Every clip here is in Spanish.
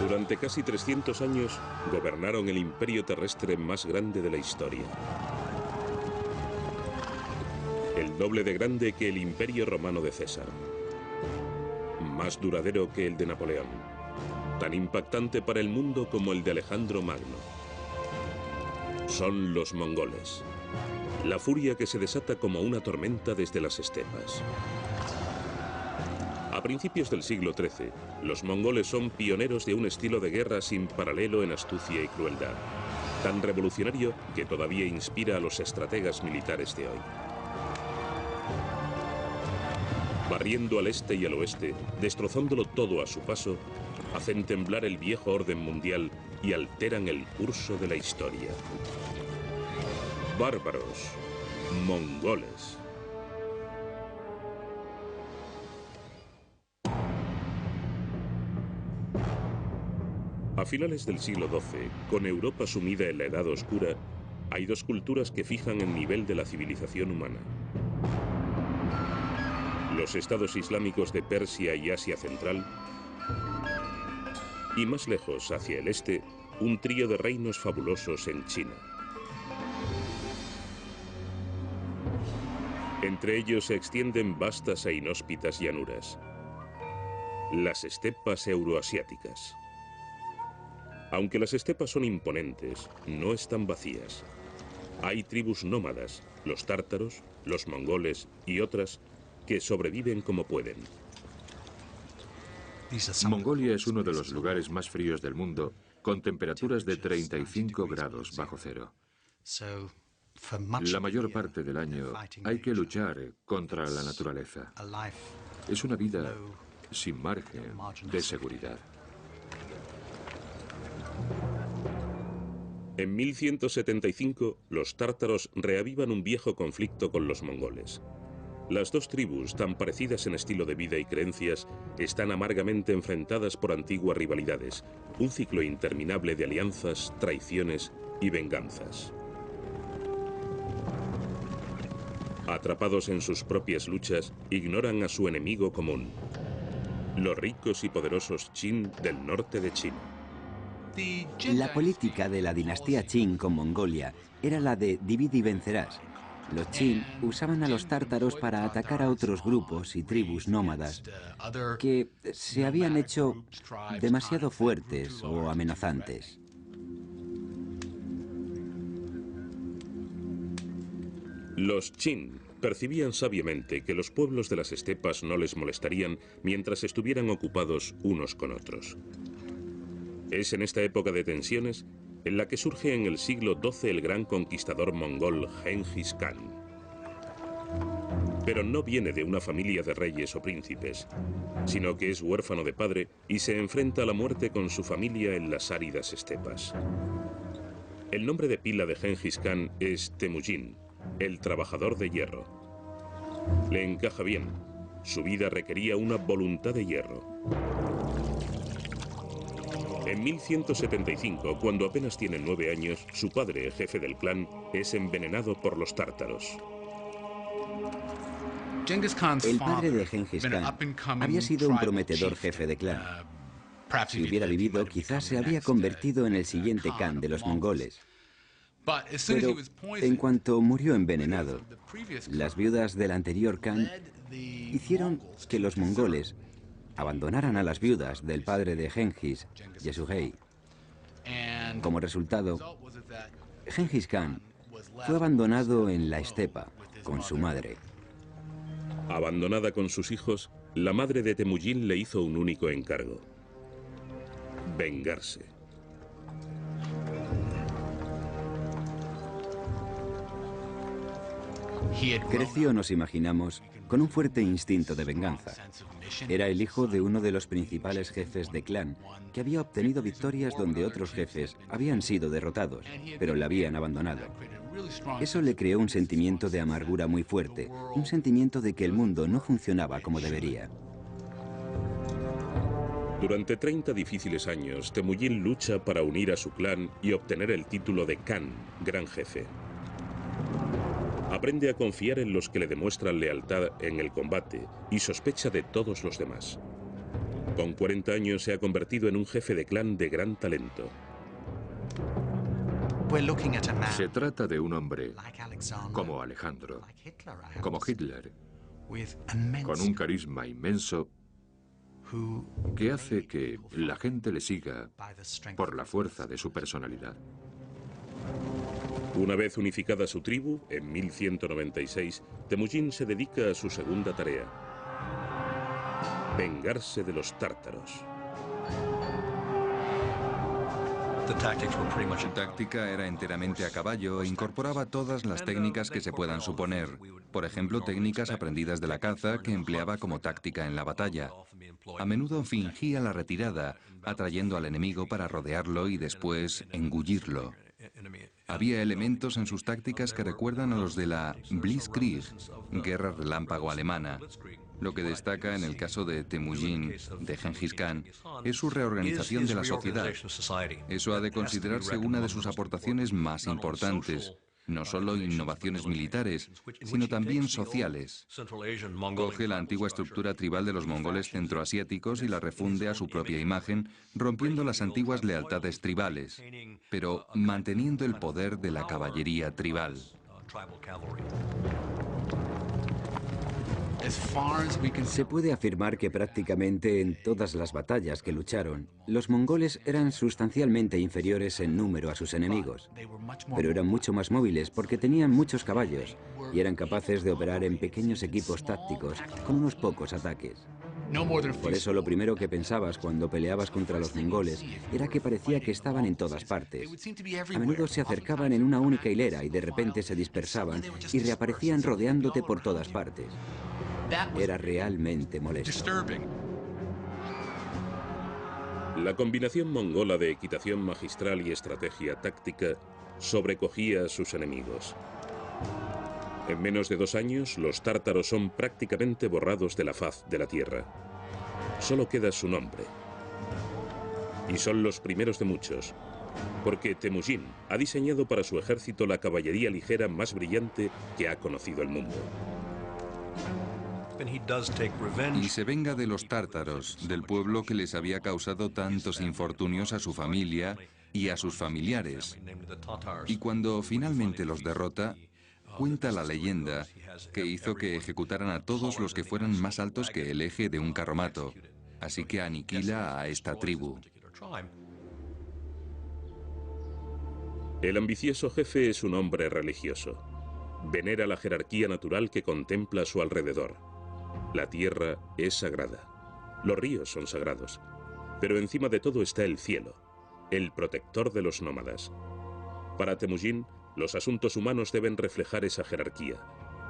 Durante casi 300 años gobernaron el imperio terrestre más grande de la historia. El doble de grande que el imperio romano de César. Más duradero que el de Napoleón. Tan impactante para el mundo como el de Alejandro Magno. Son los mongoles. La furia que se desata como una tormenta desde las estepas. A principios del siglo XIII, los mongoles son pioneros de un estilo de guerra sin paralelo en astucia y crueldad, tan revolucionario que todavía inspira a los estrategas militares de hoy. Barriendo al este y al oeste, destrozándolo todo a su paso, hacen temblar el viejo orden mundial y alteran el curso de la historia. Bárbaros, mongoles. A finales del siglo XII, con Europa sumida en la Edad Oscura, hay dos culturas que fijan el nivel de la civilización humana. Los estados islámicos de Persia y Asia Central, y más lejos, hacia el este, un trío de reinos fabulosos en China. Entre ellos se extienden vastas e inhóspitas llanuras, las estepas euroasiáticas. Aunque las estepas son imponentes, no están vacías. Hay tribus nómadas, los tártaros, los mongoles y otras, que sobreviven como pueden. Mongolia es uno de los lugares más fríos del mundo, con temperaturas de 35 grados bajo cero. La mayor parte del año hay que luchar contra la naturaleza. Es una vida sin margen de seguridad. En 1175, los tártaros reavivan un viejo conflicto con los mongoles. Las dos tribus, tan parecidas en estilo de vida y creencias, están amargamente enfrentadas por antiguas rivalidades, un ciclo interminable de alianzas, traiciones y venganzas. Atrapados en sus propias luchas, ignoran a su enemigo común, los ricos y poderosos Qin del norte de China. La política de la dinastía Qin con Mongolia era la de divide y vencerás. Los Qin usaban a los tártaros para atacar a otros grupos y tribus nómadas que se habían hecho demasiado fuertes o amenazantes. Los Qin percibían sabiamente que los pueblos de las estepas no les molestarían mientras estuvieran ocupados unos con otros. Es en esta época de tensiones en la que surge en el siglo XII el gran conquistador mongol Genghis Khan. Pero no viene de una familia de reyes o príncipes, sino que es huérfano de padre y se enfrenta a la muerte con su familia en las áridas estepas. El nombre de pila de Genghis Khan es Temujin, el trabajador de hierro. Le encaja bien. Su vida requería una voluntad de hierro. En 1175, cuando apenas tiene 9 años, su padre, jefe del clan, es envenenado por los tártaros. El padre de Genghis Khan había sido un prometedor jefe de clan. Si hubiera vivido, quizás se habría convertido en el siguiente Khan de los mongoles. Pero en cuanto murió envenenado, las viudas del anterior Khan hicieron que los mongoles abandonaran a las viudas del padre de Genghis, Yesugei. Como resultado, Genghis Khan fue abandonado en la estepa con su madre. Abandonada con sus hijos, la madre de Temujin le hizo un único encargo: vengarse. Creció, nos imaginamos, con un fuerte instinto de venganza. Era el hijo de uno de los principales jefes de clan, que había obtenido victorias donde otros jefes habían sido derrotados, pero le habían abandonado. Eso le creó un sentimiento de amargura muy fuerte, un sentimiento de que el mundo no funcionaba como debería. Durante 30 difíciles años, Temujin lucha para unir a su clan y obtener el título de Khan, gran jefe. Aprende a confiar en los que le demuestran lealtad en el combate y sospecha de todos los demás. Con 40 años se ha convertido en un jefe de clan de gran talento. Se trata de un hombre como Alejandro, como Hitler, con un carisma inmenso que hace que la gente le siga por la fuerza de su personalidad. Una vez unificada su tribu, en 1196, Temujin se dedica a su segunda tarea: vengarse de los tártaros. Su táctica era enteramente a caballo e incorporaba todas las técnicas que se puedan suponer. Por ejemplo, técnicas aprendidas de la caza que empleaba como táctica en la batalla. A menudo fingía la retirada, atrayendo al enemigo para rodearlo y después engullirlo. Había elementos en sus tácticas que recuerdan a los de la Blitzkrieg, guerra relámpago alemana. Lo que destaca en el caso de Temujin, de Gengis Khan, es su reorganización de la sociedad. Eso ha de considerarse una de sus aportaciones más importantes. No solo innovaciones militares, sino también sociales. Coge la antigua estructura tribal de los mongoles centroasiáticos y la refunde a su propia imagen, rompiendo las antiguas lealtades tribales, pero manteniendo el poder de la caballería tribal. Se puede afirmar que prácticamente en todas las batallas que lucharon, los mongoles eran sustancialmente inferiores en número a sus enemigos, pero eran mucho más móviles porque tenían muchos caballos y eran capaces de operar en pequeños equipos tácticos con unos pocos ataques. Por eso lo primero que pensabas cuando peleabas contra los mongoles era que parecía que estaban en todas partes. A menudo se acercaban en una única hilera y de repente se dispersaban y reaparecían rodeándote por todas partes. Era realmente molesto. La combinación mongola de equitación magistral y estrategia táctica sobrecogía a sus enemigos. En menos de 2 años, los tártaros son prácticamente borrados de la faz de la tierra. Solo queda su nombre. Y son los primeros de muchos, porque Temujin ha diseñado para su ejército la caballería ligera más brillante que ha conocido el mundo. Y se venga de los tártaros, del pueblo que les había causado tantos infortunios a su familia y a sus familiares. Y cuando finalmente los derrota, cuenta la leyenda que hizo que ejecutaran a todos los que fueran más altos que el eje de un carromato. Así que aniquila a esta tribu. El ambicioso jefe es un hombre religioso. Venera la jerarquía natural que contempla a su alrededor. La tierra es sagrada. Los ríos son sagrados. Pero encima de todo está el cielo, el protector de los nómadas. Para Temujin, los asuntos humanos deben reflejar esa jerarquía,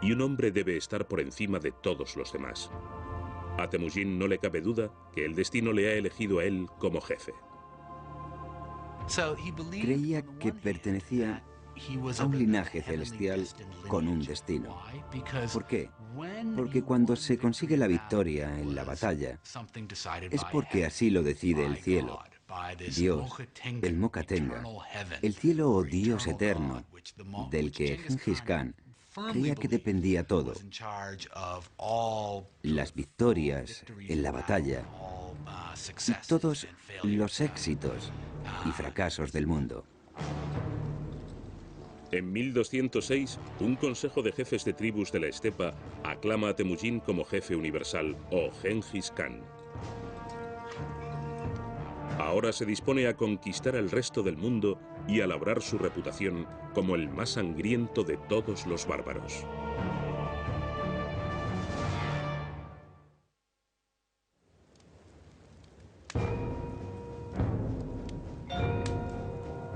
y un hombre debe estar por encima de todos los demás. A Temujin no le cabe duda que el destino le ha elegido a él como jefe. Creía que pertenecía a un linaje celestial con un destino. ¿Por qué? Porque cuando se consigue la victoria en la batalla, es porque así lo decide el cielo. Dios, el Mokatenga, el cielo o Dios eterno, del que Gengis Khan creía que dependía todo. Las victorias en la batalla y todos los éxitos y fracasos del mundo. En 1206, un consejo de jefes de tribus de la estepa aclama a Temujin como jefe universal, o Gengis Khan. Ahora se dispone a conquistar el resto del mundo y a labrar su reputación como el más sangriento de todos los bárbaros.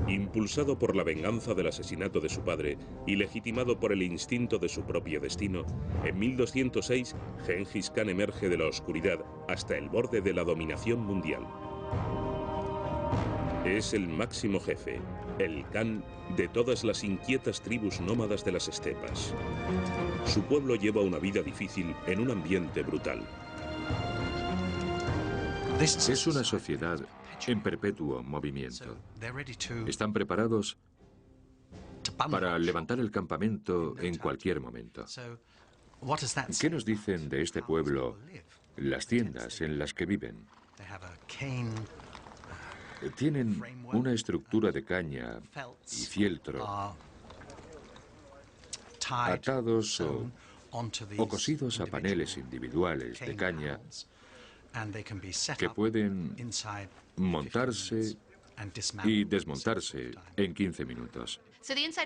Impulsado por la venganza del asesinato de su padre y legitimado por el instinto de su propio destino, en 1206 Gengis Khan emerge de la oscuridad hasta el borde de la dominación mundial. Es el máximo jefe, el Khan de todas las inquietas tribus nómadas de las estepas. Su pueblo lleva una vida difícil en un ambiente brutal. Es una sociedad en perpetuo movimiento. Están preparados para levantar el campamento en cualquier momento. ¿Qué nos dicen de este pueblo las tiendas en las que viven? Tienen una estructura de caña y fieltro atados o cosidos a paneles individuales de caña que pueden montarse y desmontarse en 15 minutos.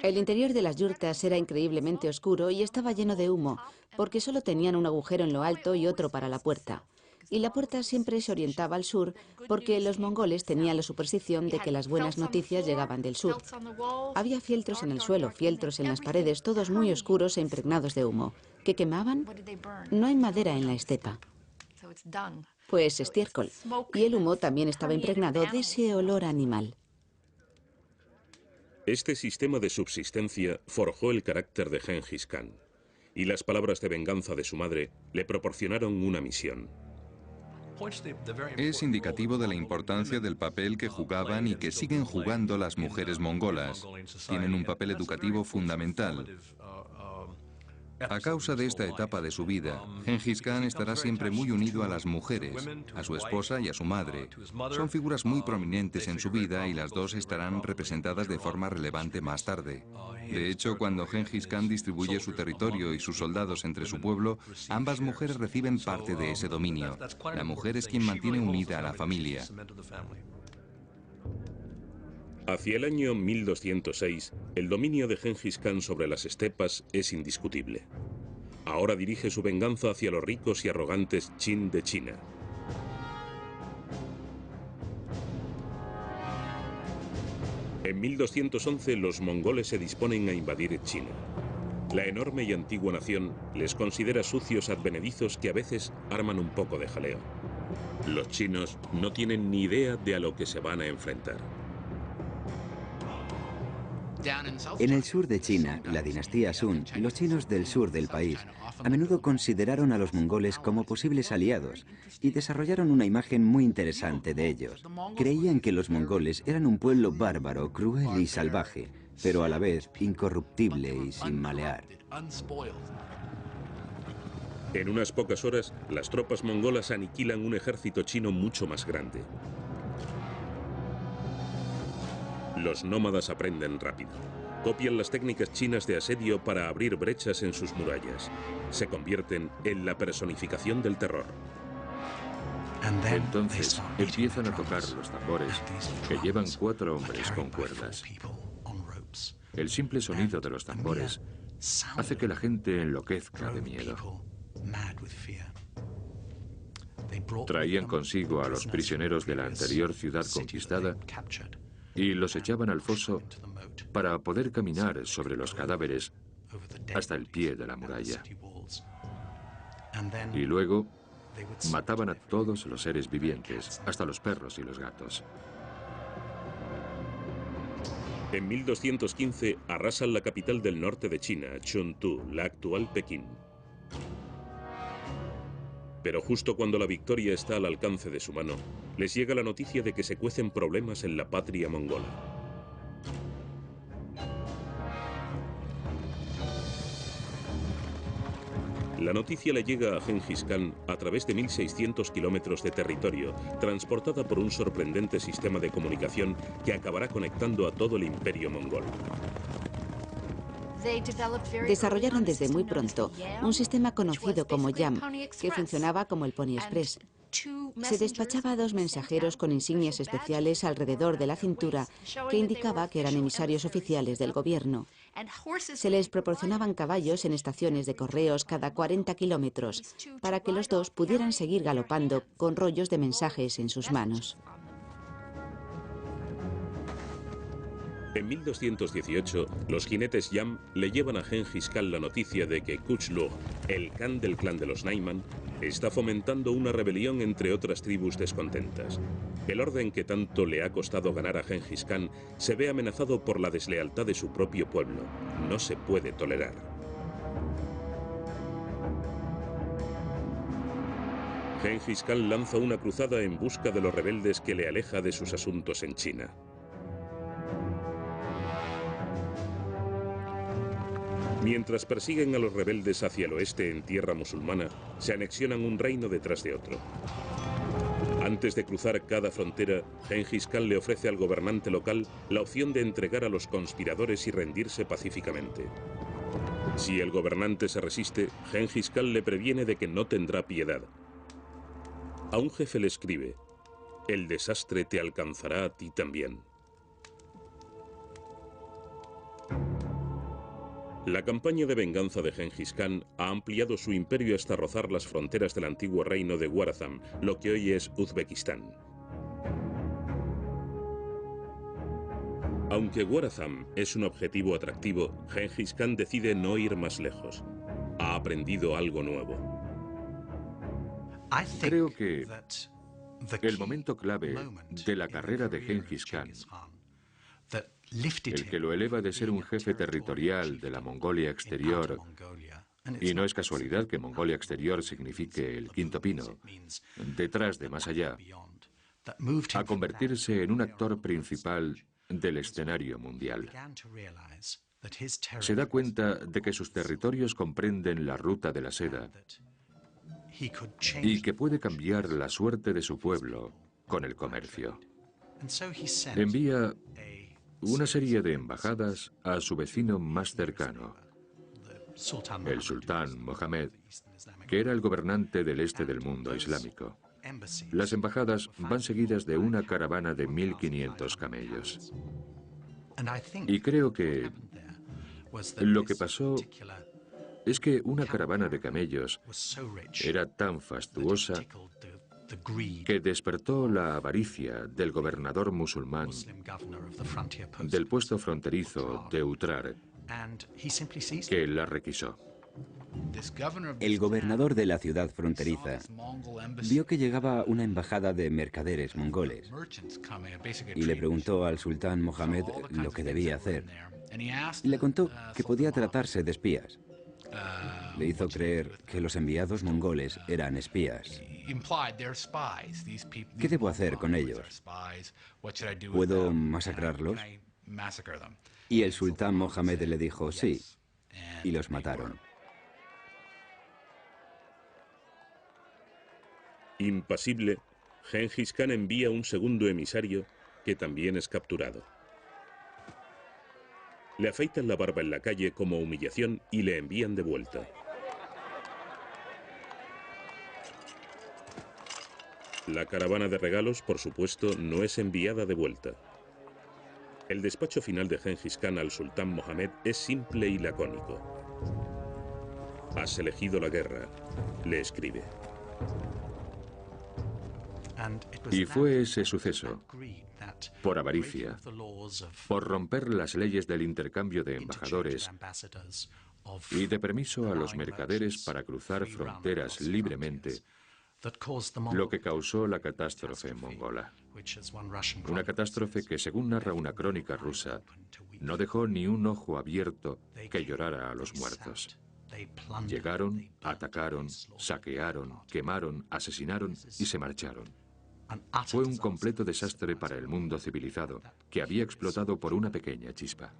El interior de las yurtas era increíblemente oscuro y estaba lleno de humo, porque solo tenían un agujero en lo alto y otro para la puerta. Y la puerta siempre se orientaba al sur, porque los mongoles tenían la superstición de que las buenas noticias llegaban del sur. Había fieltros en el suelo, fieltros en las paredes, todos muy oscuros e impregnados de humo. ¿Qué quemaban? No hay madera en la estepa. Pues estiércol. Y el humo también estaba impregnado de ese olor animal. Este sistema de subsistencia forjó el carácter de Gengis Khan, y las palabras de venganza de su madre le proporcionaron una misión. Es indicativo de la importancia del papel que jugaban y que siguen jugando las mujeres mongolas. Tienen un papel educativo fundamental. A causa de esta etapa de su vida, Gengis Khan estará siempre muy unido a las mujeres, a su esposa y a su madre. Son figuras muy prominentes en su vida y las dos estarán representadas de forma relevante más tarde. De hecho, cuando Gengis Khan distribuye su territorio y sus soldados entre su pueblo, ambas mujeres reciben parte de ese dominio. La mujer es quien mantiene unida a la familia. Hacia el año 1206, el dominio de Gengis Khan sobre las estepas es indiscutible. Ahora dirige su venganza hacia los ricos y arrogantes Qin de China. En 1211, los mongoles se disponen a invadir China. La enorme y antigua nación les considera sucios advenedizos que a veces arman un poco de jaleo. Los chinos no tienen ni idea de a lo que se van a enfrentar. En el sur de China, la dinastía Sun, los chinos del sur del país, a menudo consideraron a los mongoles como posibles aliados y desarrollaron una imagen muy interesante de ellos. Creían que los mongoles eran un pueblo bárbaro, cruel y salvaje, pero a la vez incorruptible y sin malear. En unas pocas horas, las tropas mongolas aniquilan un ejército chino mucho más grande. Los nómadas aprenden rápido. Copian las técnicas chinas de asedio para abrir brechas en sus murallas. Se convierten en la personificación del terror. Entonces empiezan a tocar los tambores, que llevan 4 hombres con cuerdas. El simple sonido de los tambores hace que la gente enloquezca de miedo. Traían consigo a los prisioneros de la anterior ciudad conquistada y los echaban al foso para poder caminar sobre los cadáveres hasta el pie de la muralla. Y luego mataban a todos los seres vivientes, hasta los perros y los gatos. En 1215 arrasan la capital del norte de China, Chengdu, la actual Pekín. Pero justo cuando la victoria está al alcance de su mano, les llega la noticia de que se cuecen problemas en la patria mongola. La noticia le llega a Gengis Khan a través de 1.600 kilómetros de territorio, transportada por un sorprendente sistema de comunicación que acabará conectando a todo el imperio mongol. Desarrollaron desde muy pronto un sistema conocido como YAM, que funcionaba como el Pony Express. Se despachaba a 2 mensajeros con insignias especiales alrededor de la cintura que indicaba que eran emisarios oficiales del gobierno. Se les proporcionaban caballos en estaciones de correos cada 40 kilómetros para que los dos pudieran seguir galopando con rollos de mensajes en sus manos. En 1218, los jinetes Yam le llevan a Gengis Khan la noticia de que Kuchlug, el Khan del clan de los Naiman, está fomentando una rebelión entre otras tribus descontentas. El orden que tanto le ha costado ganar a Gengis Khan se ve amenazado por la deslealtad de su propio pueblo. No se puede tolerar. Gengis Khan lanza una cruzada en busca de los rebeldes que le aleja de sus asuntos en China. Mientras persiguen a los rebeldes hacia el oeste en tierra musulmana, se anexionan un reino detrás de otro. Antes de cruzar cada frontera, Gengis Khan le ofrece al gobernante local la opción de entregar a los conspiradores y rendirse pacíficamente. Si el gobernante se resiste, Gengis Khan le previene de que no tendrá piedad. A un jefe le escribe: el desastre te alcanzará a ti también. La campaña de venganza de Gengis Khan ha ampliado su imperio hasta rozar las fronteras del antiguo reino de Warazam, lo que hoy es Uzbekistán. Aunque Warazam es un objetivo atractivo, Gengis Khan decide no ir más lejos. Ha aprendido algo nuevo. Creo que el momento clave de la carrera de Gengis Khan, el que lo eleva de ser un jefe territorial de la Mongolia Exterior, y no es casualidad que Mongolia Exterior signifique el quinto pino, detrás de más allá, a convertirse en un actor principal del escenario mundial. Se da cuenta de que sus territorios comprenden la ruta de la seda y que puede cambiar la suerte de su pueblo con el comercio. Envía una serie de embajadas a su vecino más cercano, el sultán Mohammed, que era el gobernante del este del mundo islámico. Las embajadas van seguidas de una caravana de 1.500 camellos. Y creo que lo que pasó es que una caravana de camellos era tan fastuosa que despertó la avaricia del gobernador musulmán del puesto fronterizo de Utrar, que la requisó. El gobernador de la ciudad fronteriza vio que llegaba una embajada de mercaderes mongoles y le preguntó al sultán Mohammed lo que debía hacer. Y le contó que podía tratarse de espías. Le hizo creer que los enviados mongoles eran espías. ¿Qué debo hacer con ellos? ¿Puedo masacrarlos? Y el sultán Mohammed le dijo sí, y los mataron. Impasible, Gengis Khan envía un segundo emisario que también es capturado. Le afeitan la barba en la calle como humillación y le envían de vuelta. La caravana de regalos, por supuesto, no es enviada de vuelta. El despacho final de Gengis Khan al sultán Mohammed es simple y lacónico. Has elegido la guerra, le escribe. Y fue ese suceso, por avaricia, por romper las leyes del intercambio de embajadores y de permiso a los mercaderes para cruzar fronteras libremente, lo que causó la catástrofe mongola. Una catástrofe que, según narra una crónica rusa, no dejó ni un ojo abierto que llorara a los muertos. Llegaron, atacaron, saquearon, quemaron, asesinaron y se marcharon. Fue un completo desastre para el mundo civilizado, que había explotado por una pequeña chispa.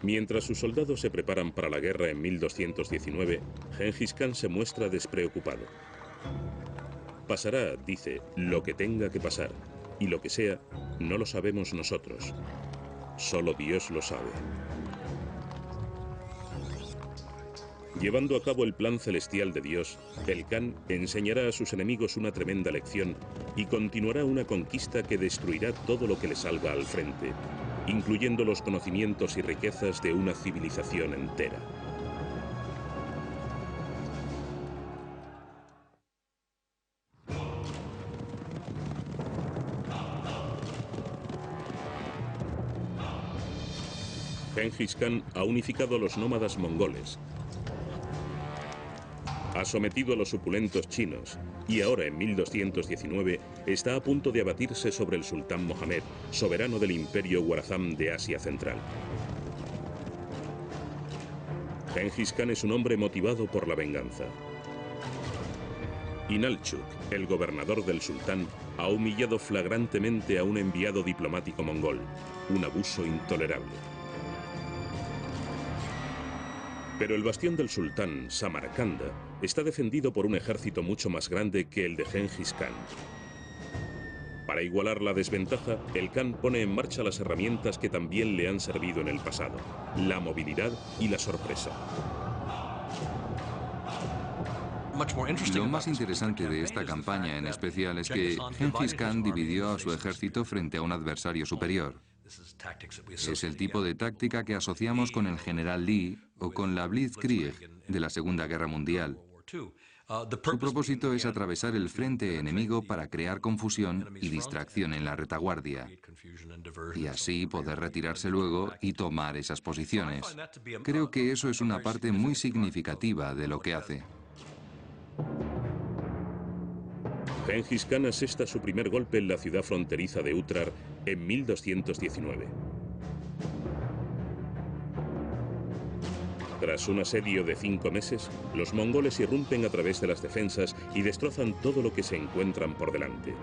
Mientras sus soldados se preparan para la guerra en 1219, Gengis Khan se muestra despreocupado. Pasará, dice, lo que tenga que pasar, y lo que sea, no lo sabemos nosotros. Solo Dios lo sabe. Llevando a cabo el plan celestial de Dios, el Khan enseñará a sus enemigos una tremenda lección y continuará una conquista que destruirá todo lo que le salga al frente, incluyendo los conocimientos y riquezas de una civilización entera. Gengis Khan ha unificado a los nómadas mongoles, ha sometido a los opulentos chinos y ahora, en 1219, está a punto de abatirse sobre el sultán Mohammed, soberano del imperio Warazam de Asia Central. Gengis Khan es un hombre motivado por la venganza. Inalchuk, el gobernador del sultán, ha humillado flagrantemente a un enviado diplomático mongol, un abuso intolerable. Pero el bastión del sultán, Samarcanda, está defendido por un ejército mucho más grande que el de Gengis Khan. Para igualar la desventaja, el Khan pone en marcha las herramientas que también le han servido en el pasado: la movilidad y la sorpresa. Lo más interesante de esta campaña en especial es que Gengis Khan dividió a su ejército frente a un adversario superior. Es el tipo de táctica que asociamos con el general Lee o con la Blitzkrieg de la Segunda Guerra Mundial. Su propósito es atravesar el frente enemigo para crear confusión y distracción en la retaguardia, y así poder retirarse luego y tomar esas posiciones. Creo que eso es una parte muy significativa de lo que hace. Gengis Khan asesta su primer golpe en la ciudad fronteriza de Utrar en 1219. Tras un asedio de 5 meses, los mongoles irrumpen a través de las defensas y destrozan todo lo que se encuentran por delante.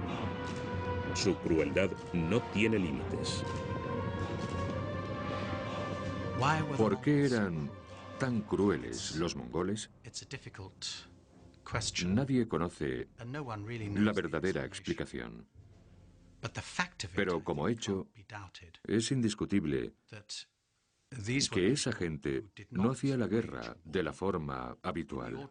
Su crueldad no tiene límites. ¿Por qué eran tan crueles los mongoles? Nadie conoce la verdadera explicación. Pero como hecho, es indiscutible que esa gente no hacía la guerra de la forma habitual.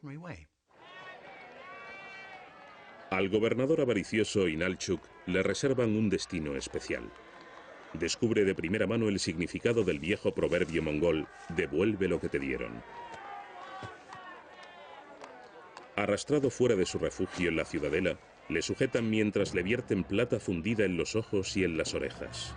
Al gobernador avaricioso Inalchuk le reservan un destino especial. Descubre de primera mano el significado del viejo proverbio mongol: devuelve lo que te dieron. Arrastrado fuera de su refugio en la ciudadela, le sujetan mientras le vierten plata fundida en los ojos y en las orejas.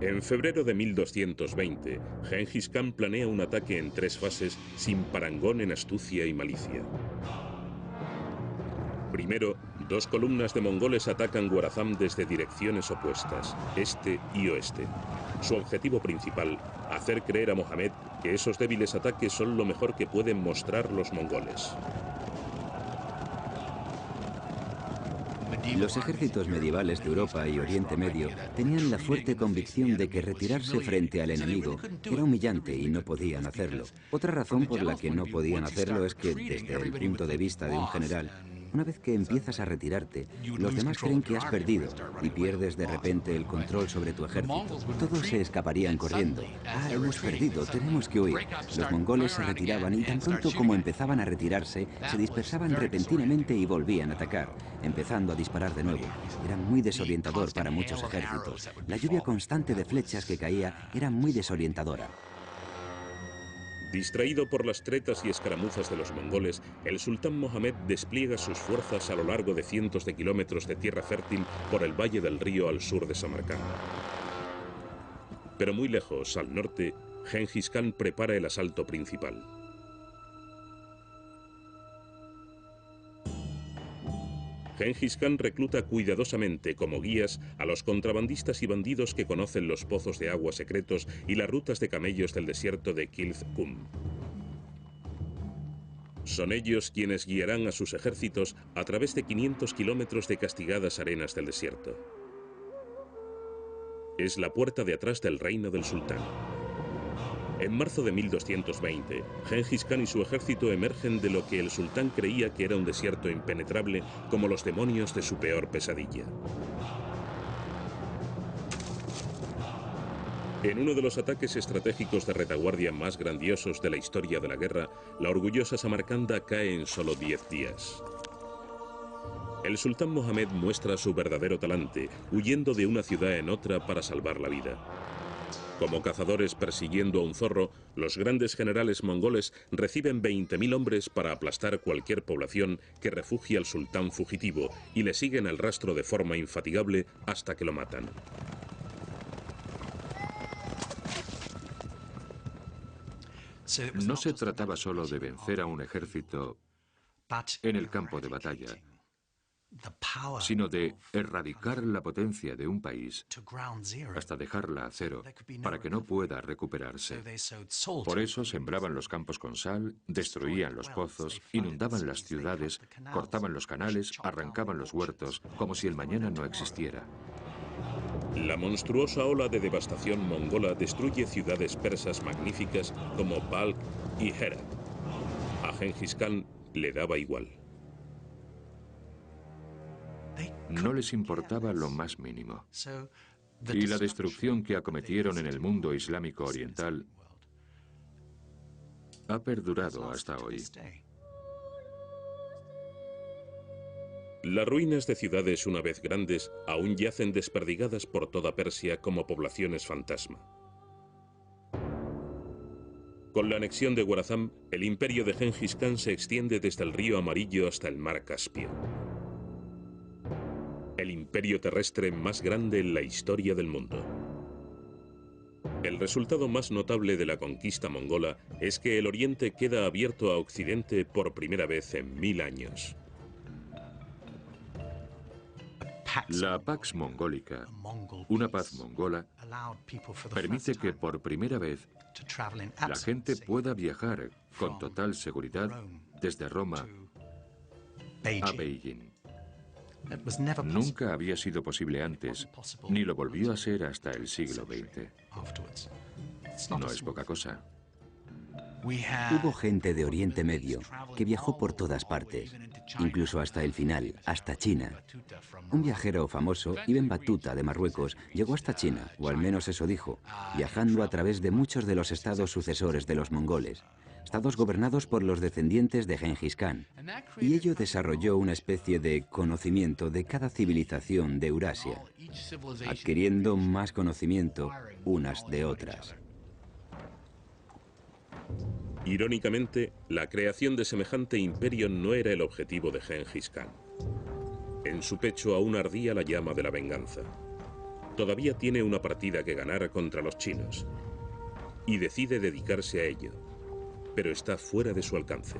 En febrero de 1220, Gengis Khan planea un ataque en 3 fases sin parangón en astucia y malicia. Primero, 2 columnas de mongoles atacan Guarazam desde direcciones opuestas, este y oeste. Su objetivo principal, hacer creer a Mohammed que esos débiles ataques son lo mejor que pueden mostrar los mongoles. Los ejércitos medievales de Europa y Oriente Medio tenían la fuerte convicción de que retirarse frente al enemigo era humillante y no podían hacerlo. Otra razón por la que no podían hacerlo es que, desde el punto de vista de un general, una vez que empiezas a retirarte, los demás creen que has perdido y pierdes de repente el control sobre tu ejército. Todos se escaparían corriendo. Ah, hemos perdido, tenemos que huir. Los mongoles se retiraban y tan pronto como empezaban a retirarse, se dispersaban repentinamente y volvían a atacar, empezando a disparar de nuevo. Era muy desorientador para muchos ejércitos. La lluvia constante de flechas que caía era muy desorientadora. Distraído por las tretas y escaramuzas de los mongoles, el sultán Mohammed despliega sus fuerzas a lo largo de cientos de kilómetros de tierra fértil por el valle del río al sur de Samarcanda. Pero muy lejos, al norte, Gengis Khan prepara el asalto principal. Gengis Khan recluta cuidadosamente como guías a los contrabandistas y bandidos que conocen los pozos de agua secretos y las rutas de camellos del desierto de Kilz-Kum. Son ellos quienes guiarán a sus ejércitos a través de 500 kilómetros de castigadas arenas del desierto. Es la puerta de atrás del reino del sultán. En marzo de 1220, Gengis Khan y su ejército emergen de lo que el sultán creía que era un desierto impenetrable, como los demonios de su peor pesadilla. En uno de los ataques estratégicos de retaguardia más grandiosos de la historia de la guerra, la orgullosa Samarcanda cae en solo 10 días. El sultán Mohammed muestra su verdadero talante, huyendo de una ciudad en otra para salvar la vida. Como cazadores persiguiendo a un zorro, los grandes generales mongoles reciben 20.000 hombres para aplastar cualquier población que refugie al sultán fugitivo y le siguen el rastro de forma infatigable hasta que lo matan. No se trataba solo de vencer a un ejército en el campo de batalla, sino de erradicar la potencia de un país hasta dejarla a cero para que no pueda recuperarse. Por eso sembraban los campos con sal, destruían los pozos, inundaban las ciudades, cortaban los canales, arrancaban los huertos, como si el mañana no existiera. La monstruosa ola de devastación mongola destruye ciudades persas magníficas como Balkh y Herat. A Gengis Khan le daba igual. No les importaba lo más mínimo. Y la destrucción que acometieron en el mundo islámico oriental ha perdurado hasta hoy. Las ruinas de ciudades una vez grandes aún yacen desperdigadas por toda Persia como poblaciones fantasma. Con la anexión de Guarazam, el imperio de Gengis Khan se extiende desde el río Amarillo hasta el mar Caspio. El imperio terrestre más grande en la historia del mundo. El resultado más notable de la conquista mongola es que el Oriente queda abierto a Occidente por primera vez en 1000 años. La Pax Mongólica, una paz mongola, permite que por primera vez la gente pueda viajar con total seguridad desde Roma a Beijing. Nunca había sido posible antes, ni lo volvió a ser hasta el siglo XX. No es poca cosa. Hubo gente de Oriente Medio que viajó por todas partes, incluso hasta el final, hasta China. Un viajero famoso, Ibn Battuta de Marruecos, llegó hasta China, o al menos eso dijo, viajando a través de muchos de los estados sucesores de los mongoles, estados gobernados por los descendientes de Gengis Khan, y ello desarrolló una especie de conocimiento de cada civilización de Eurasia, adquiriendo más conocimiento unas de otras. Irónicamente, la creación de semejante imperio no era el objetivo de Gengis Khan. En su pecho aún ardía la llama de la venganza. Todavía tiene una partida que ganar contra los chinos. Y decide dedicarse a ello, pero está fuera de su alcance.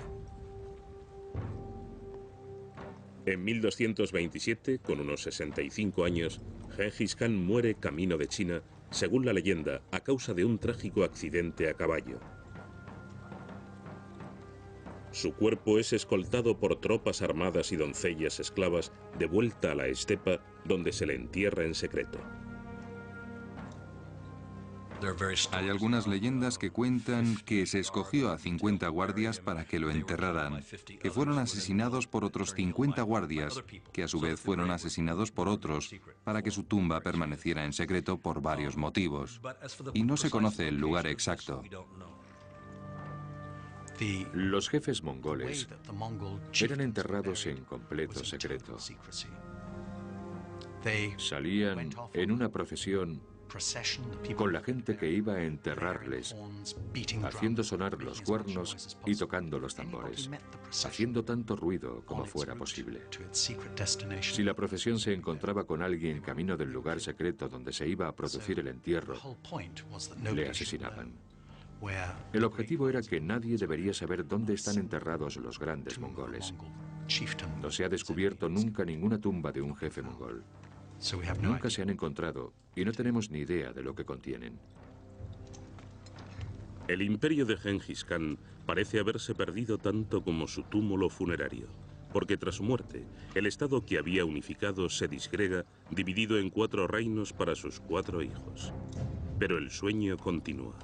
En 1227, con unos 65 años, Gengis Khan muere camino de China, según la leyenda, a causa de un trágico accidente a caballo. Su cuerpo es escoltado por tropas armadas y doncellas esclavas de vuelta a la estepa, donde se le entierra en secreto. Hay algunas leyendas que cuentan que se escogió a 50 guardias para que lo enterraran, que fueron asesinados por otros 50 guardias, que a su vez fueron asesinados por otros, para que su tumba permaneciera en secreto por varios motivos. Y no se conoce el lugar exacto. Los jefes mongoles eran enterrados en completo secreto. Salían en una procesión con la gente que iba a enterrarles, haciendo sonar los cuernos y tocando los tambores, haciendo tanto ruido como fuera posible. Si la procesión se encontraba con alguien camino del lugar secreto donde se iba a producir el entierro, le asesinaban. El objetivo era que nadie debería saber dónde están enterrados los grandes mongoles. No se ha descubierto nunca ninguna tumba de un jefe mongol. Nunca se han encontrado y no tenemos ni idea de lo que contienen. El imperio de Gengis Khan parece haberse perdido tanto como su túmulo funerario, porque tras su muerte, el estado que había unificado se disgrega, dividido en 4 reinos para sus 4 hijos. Pero el sueño continúa.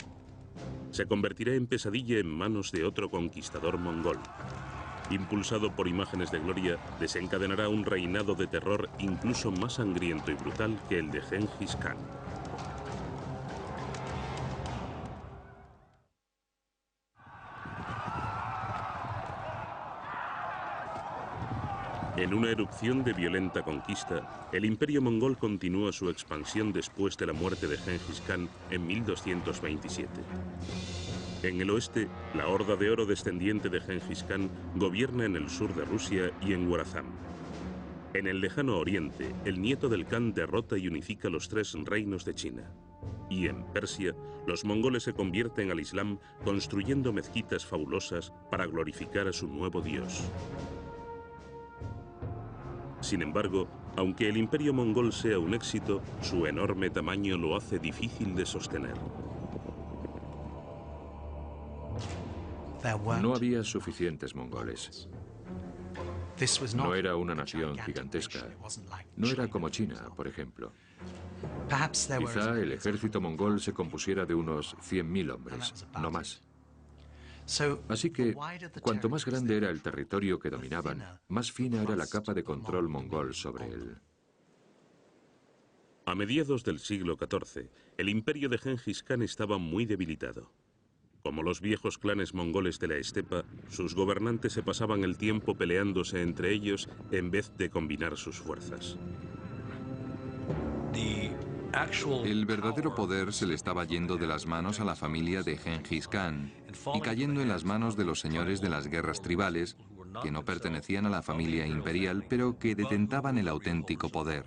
Se convertirá en pesadilla en manos de otro conquistador mongol. Impulsado por imágenes de gloria, desencadenará un reinado de terror incluso más sangriento y brutal que el de Gengis Khan. En una erupción de violenta conquista, el imperio mongol continúa su expansión después de la muerte de Gengis Khan en 1227. En el oeste, la Horda de Oro descendiente de Gengis Khan gobierna en el sur de Rusia y en Guarazam. En el lejano oriente, el nieto del Khan derrota y unifica los 3 reinos de China. Y en Persia, los mongoles se convierten al Islam construyendo mezquitas fabulosas para glorificar a su nuevo dios. Sin embargo, aunque el imperio mongol sea un éxito, su enorme tamaño lo hace difícil de sostener. No había suficientes mongoles. No era una nación gigantesca. No era como China, por ejemplo. Quizá el ejército mongol se compusiera de unos 100.000 hombres, no más. Así que, cuanto más grande era el territorio que dominaban, más fina era la capa de control mongol sobre él. A mediados del siglo XIV, el imperio de Gengis Khan estaba muy debilitado. Como los viejos clanes mongoles de la estepa, sus gobernantes se pasaban el tiempo peleándose entre ellos en vez de combinar sus fuerzas. El verdadero poder se le estaba yendo de las manos a la familia de Gengis Khan y cayendo en las manos de los señores de las guerras tribales, que no pertenecían a la familia imperial, pero que detentaban el auténtico poder.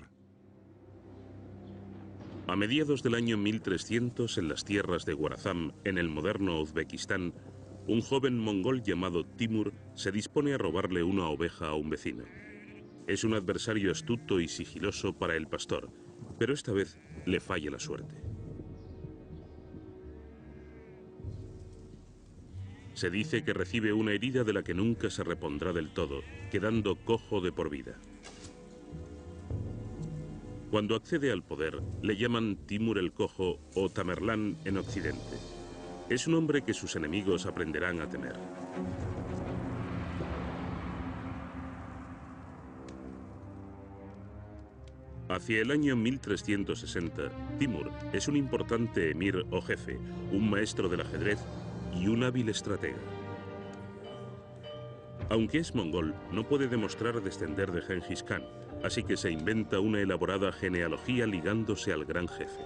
A mediados del año 1300, en las tierras de Guarazam, en el moderno Uzbekistán, un joven mongol llamado Timur se dispone a robarle una oveja a un vecino. Es un adversario astuto y sigiloso para el pastor, pero esta vez le falla la suerte. Se dice que recibe una herida de la que nunca se repondrá del todo, quedando cojo de por vida. Cuando accede al poder, le llaman Timur el Cojo o Tamerlán en Occidente. Es un hombre que sus enemigos aprenderán a temer. Hacia el año 1360, Timur es un importante emir o jefe, un maestro del ajedrez y un hábil estratega. Aunque es mongol, no puede demostrar descender de Gengis Khan, así que se inventa una elaborada genealogía ligándose al gran jefe.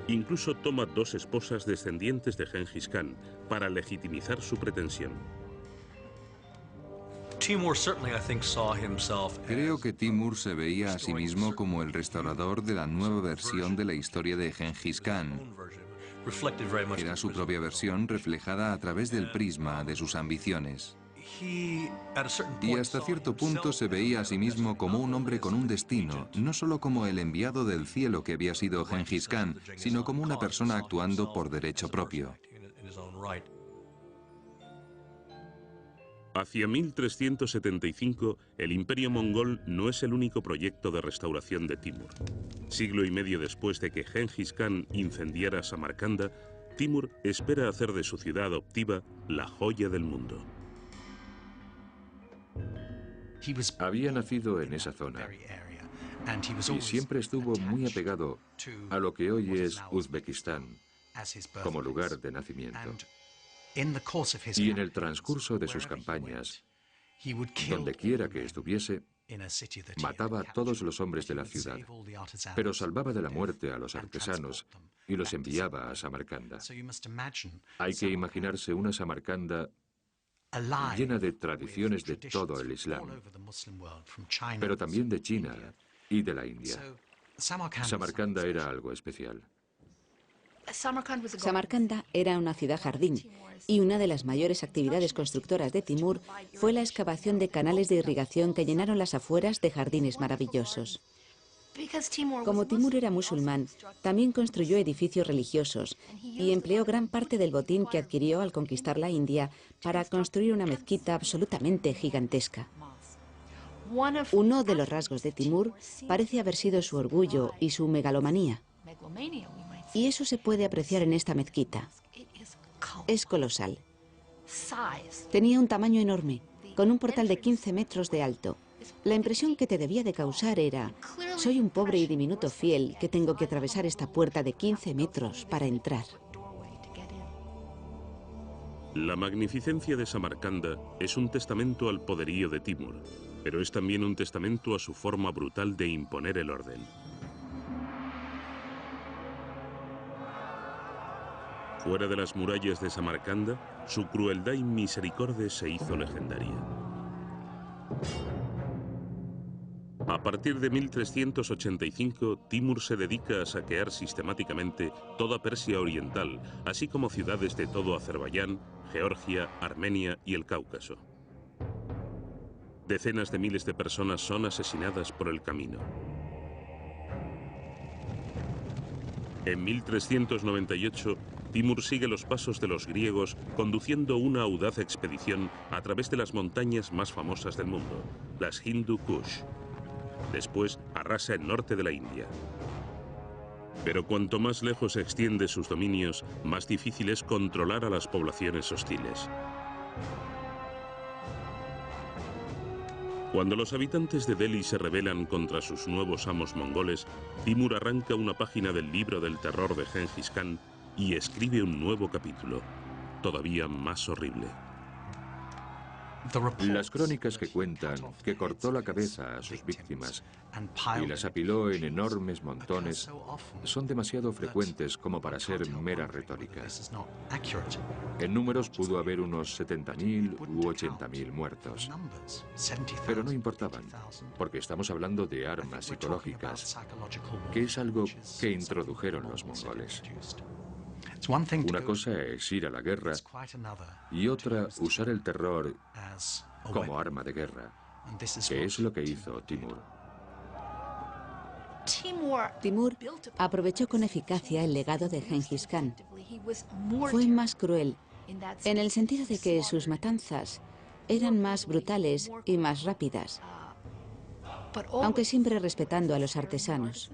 Incluso toma 2 esposas descendientes de Gengis Khan para legitimizar su pretensión. Creo que Timur se veía a sí mismo como el restaurador de la nueva versión de la historia de Gengis Khan. Era su propia versión reflejada a través del prisma de sus ambiciones. Y hasta cierto punto se veía a sí mismo como un hombre con un destino, no solo como el enviado del cielo que había sido Gengis Khan, sino como una persona actuando por derecho propio. Hacia 1375, el imperio mongol no es el único proyecto de restauración de Timur. Siglo y medio después de que Gengis Khan incendiara Samarcanda, Timur espera hacer de su ciudad adoptiva la joya del mundo. Había nacido en esa zona y siempre estuvo muy apegado a lo que hoy es Uzbekistán como lugar de nacimiento. Y en el transcurso de sus campañas, donde quiera que estuviese, mataba a todos los hombres de la ciudad, pero salvaba de la muerte a los artesanos y los enviaba a Samarcanda. Hay que imaginarse una Samarcanda llena de tradiciones de todo el Islam, pero también de China y de la India. Samarcanda era algo especial. Samarcanda era una ciudad jardín y una de las mayores actividades constructoras de Timur fue la excavación de canales de irrigación que llenaron las afueras de jardines maravillosos. Como Timur era musulmán, también construyó edificios religiosos y empleó gran parte del botín que adquirió al conquistar la India para construir una mezquita absolutamente gigantesca. Uno de los rasgos de Timur parece haber sido su orgullo y su megalomanía. Y eso se puede apreciar en esta mezquita. Es colosal. Tenía un tamaño enorme, con un portal de 15 metros de alto. La impresión que te debía de causar era: soy un pobre y diminuto fiel que tengo que atravesar esta puerta de 15 metros para entrar. La magnificencia de Samarcanda es un testamento al poderío de Timur, pero es también un testamento a su forma brutal de imponer el orden. Fuera de las murallas de Samarcanda, su crueldad y misericordia se hizo legendaria. A partir de 1385, Timur se dedica a saquear sistemáticamente toda Persia oriental, así como ciudades de todo Azerbaiyán, Georgia, Armenia y el Cáucaso. Decenas de miles de personas son asesinadas por el camino. En 1398, Timur sigue los pasos de los griegos conduciendo una audaz expedición a través de las montañas más famosas del mundo, las Hindu Kush. Después arrasa el norte de la India. Pero cuanto más lejos extiende sus dominios, más difícil es controlar a las poblaciones hostiles. Cuando los habitantes de Delhi se rebelan contra sus nuevos amos mongoles, Timur arranca una página del libro del terror de Gengis Khan y escribe un nuevo capítulo, todavía más horrible. Las crónicas que cuentan que cortó la cabeza a sus víctimas y las apiló en enormes montones son demasiado frecuentes como para ser mera retórica. En números pudo haber unos 70.000 u 80.000 muertos. Pero no importaban, porque estamos hablando de armas psicológicas, que es algo que introdujeron los mongoles. Una cosa es ir a la guerra y otra usar el terror como arma de guerra, que es lo que hizo Timur. Timur aprovechó con eficacia el legado de Gengis Khan. Fue más cruel, en el sentido de que sus matanzas eran más brutales y más rápidas, aunque siempre respetando a los artesanos.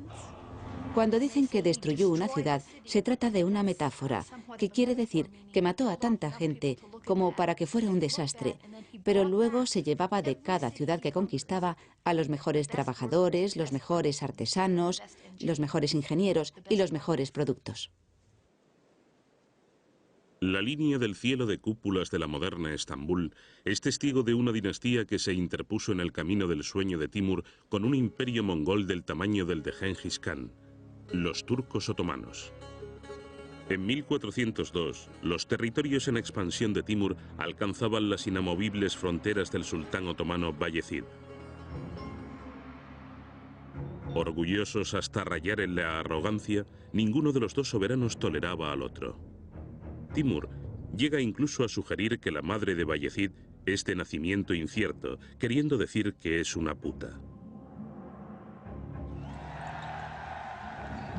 Cuando dicen que destruyó una ciudad, se trata de una metáfora, que quiere decir que mató a tanta gente como para que fuera un desastre, pero luego se llevaba de cada ciudad que conquistaba a los mejores trabajadores, los mejores artesanos, los mejores ingenieros y los mejores productos. La línea del cielo de cúpulas de la moderna Estambul es testigo de una dinastía que se interpuso en el camino del sueño de Timur con un imperio mongol del tamaño del de Gengis Khan, los turcos otomanos. En 1402, los territorios en expansión de Timur alcanzaban las inamovibles fronteras del sultán otomano Bayezid. Orgullosos hasta rayar en la arrogancia, ninguno de los dos soberanos toleraba al otro. Timur llega incluso a sugerir que la madre de Bayezid es de nacimiento incierto, queriendo decir que es una puta.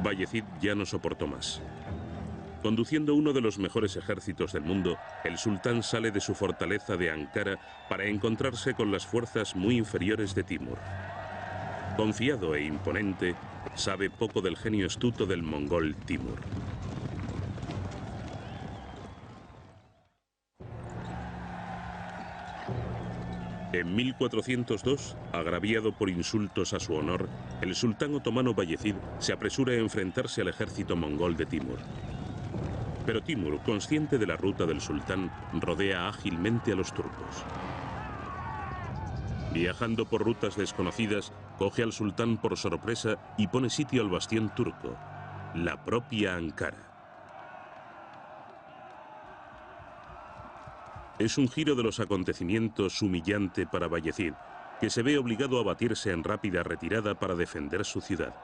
Bayezid ya no soportó más. Conduciendo uno de los mejores ejércitos del mundo, el sultán sale de su fortaleza de Ankara para encontrarse con las fuerzas muy inferiores de Timur. Confiado e imponente, sabe poco del genio astuto del mongol Timur. En 1402, agraviado por insultos a su honor, el sultán otomano Bayezid se apresura a enfrentarse al ejército mongol de Timur. Pero Timur, consciente de la ruta del sultán, rodea ágilmente a los turcos. Viajando por rutas desconocidas, coge al sultán por sorpresa y pone sitio al bastión turco, la propia Ankara. Es un giro de los acontecimientos humillante para Bayezid, que se ve obligado a batirse en rápida retirada para defender su ciudad.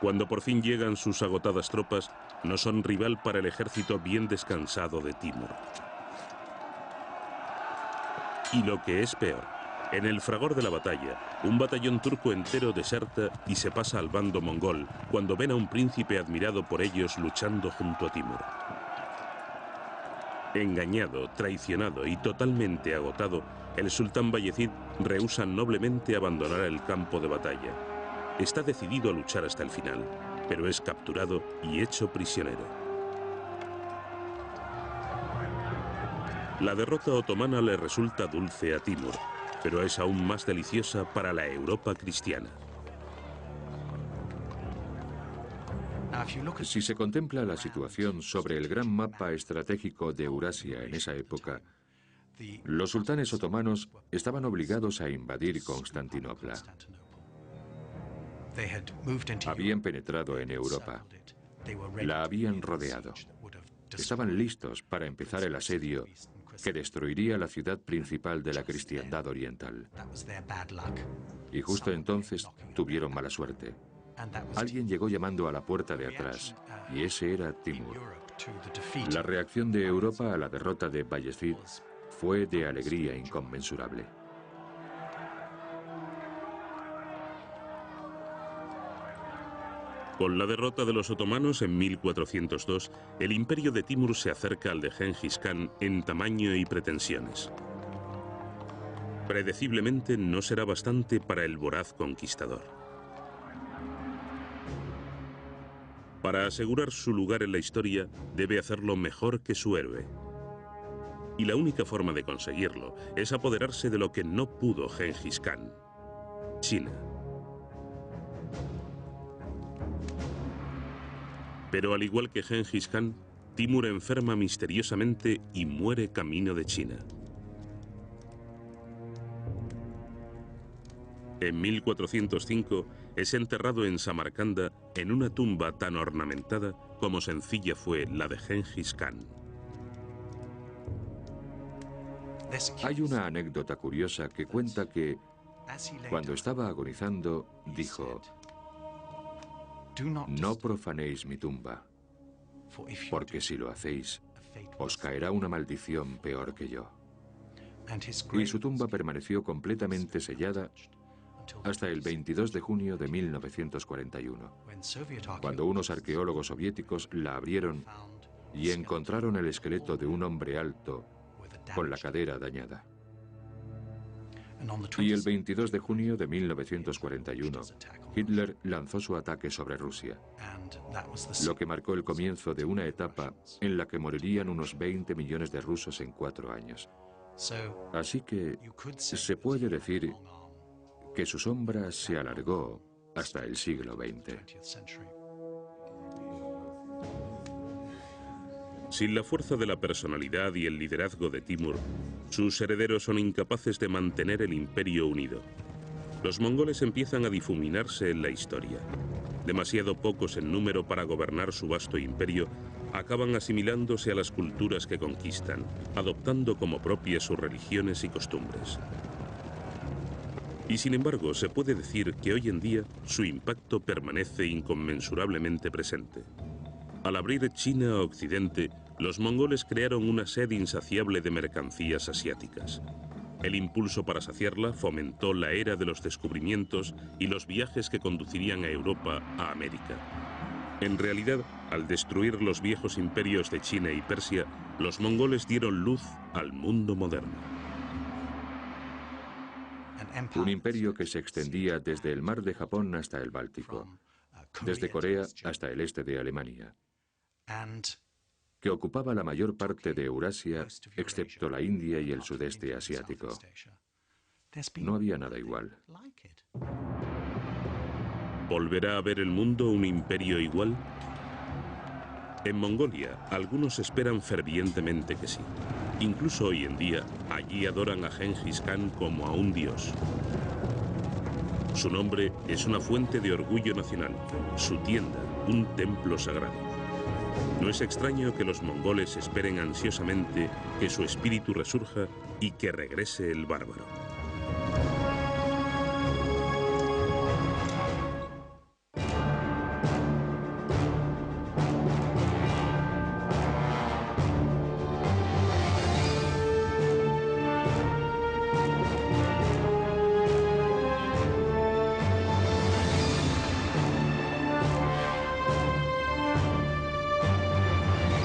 Cuando por fin llegan sus agotadas tropas, no son rival para el ejército bien descansado de Timur. Y lo que es peor, en el fragor de la batalla, un batallón turco entero deserta y se pasa al bando mongol cuando ven a un príncipe admirado por ellos luchando junto a Timur. Engañado, traicionado y totalmente agotado, el sultán Bayezid rehúsa noblemente abandonar el campo de batalla. Está decidido a luchar hasta el final, pero es capturado y hecho prisionero. La derrota otomana le resulta dulce a Timur, pero es aún más deliciosa para la Europa cristiana. Si se contempla la situación sobre el gran mapa estratégico de Eurasia en esa época, los sultanes otomanos estaban obligados a invadir Constantinopla. Habían penetrado en Europa, la habían rodeado. Estaban listos para empezar el asedio que destruiría la ciudad principal de la cristiandad oriental. Y justo entonces tuvieron mala suerte. Alguien llegó llamando a la puerta de atrás, y ese era Timur. La reacción de Europa a la derrota de Bayezid fue de alegría inconmensurable. Con la derrota de los otomanos en 1402, el imperio de Timur se acerca al de Gengis Khan en tamaño y pretensiones. Predeciblemente no será bastante para el voraz conquistador. Para asegurar su lugar en la historia, debe hacerlo mejor que su héroe. Y la única forma de conseguirlo es apoderarse de lo que no pudo Gengis Khan: China. Pero al igual que Gengis Khan, Timur enferma misteriosamente y muere camino de China. En 1405 es enterrado en Samarcanda en una tumba tan ornamentada como sencilla fue la de Gengis Khan. Hay una anécdota curiosa que cuenta que, cuando estaba agonizando, dijo: «No profanéis mi tumba, porque si lo hacéis, os caerá una maldición peor que yo». Y su tumba permaneció completamente sellada hasta el 22 de junio de 1941, cuando unos arqueólogos soviéticos la abrieron y encontraron el esqueleto de un hombre alto con la cadera dañada. Y el 22 de junio de 1941, Hitler lanzó su ataque sobre Rusia, lo que marcó el comienzo de una etapa en la que morirían unos 20 millones de rusos en 4 años. Así que se puede decir que su sombra se alargó hasta el siglo XX. Sin la fuerza de la personalidad y el liderazgo de Timur, sus herederos son incapaces de mantener el imperio unido. Los mongoles empiezan a difuminarse en la historia. Demasiado pocos en número para gobernar su vasto imperio, acaban asimilándose a las culturas que conquistan, adoptando como propias sus religiones y costumbres. Y sin embargo, se puede decir que hoy en día su impacto permanece inconmensurablemente presente. Al abrir China a Occidente, los mongoles crearon una sed insaciable de mercancías asiáticas. El impulso para saciarla fomentó la era de los descubrimientos y los viajes que conducirían a Europa a América. En realidad, al destruir los viejos imperios de China y Persia, los mongoles dieron luz al mundo moderno. Un imperio que se extendía desde el mar de Japón hasta el Báltico, desde Corea hasta el este de Alemania, que ocupaba la mayor parte de Eurasia, excepto la India y el sudeste asiático. No había nada igual. ¿Volverá a ver el mundo un imperio igual? En Mongolia, algunos esperan fervientemente que sí. Incluso hoy en día, allí adoran a Gengis Khan como a un dios. Su nombre es una fuente de orgullo nacional, su tienda, un templo sagrado. No es extraño que los mongoles esperen ansiosamente que su espíritu resurja y que regrese el bárbaro.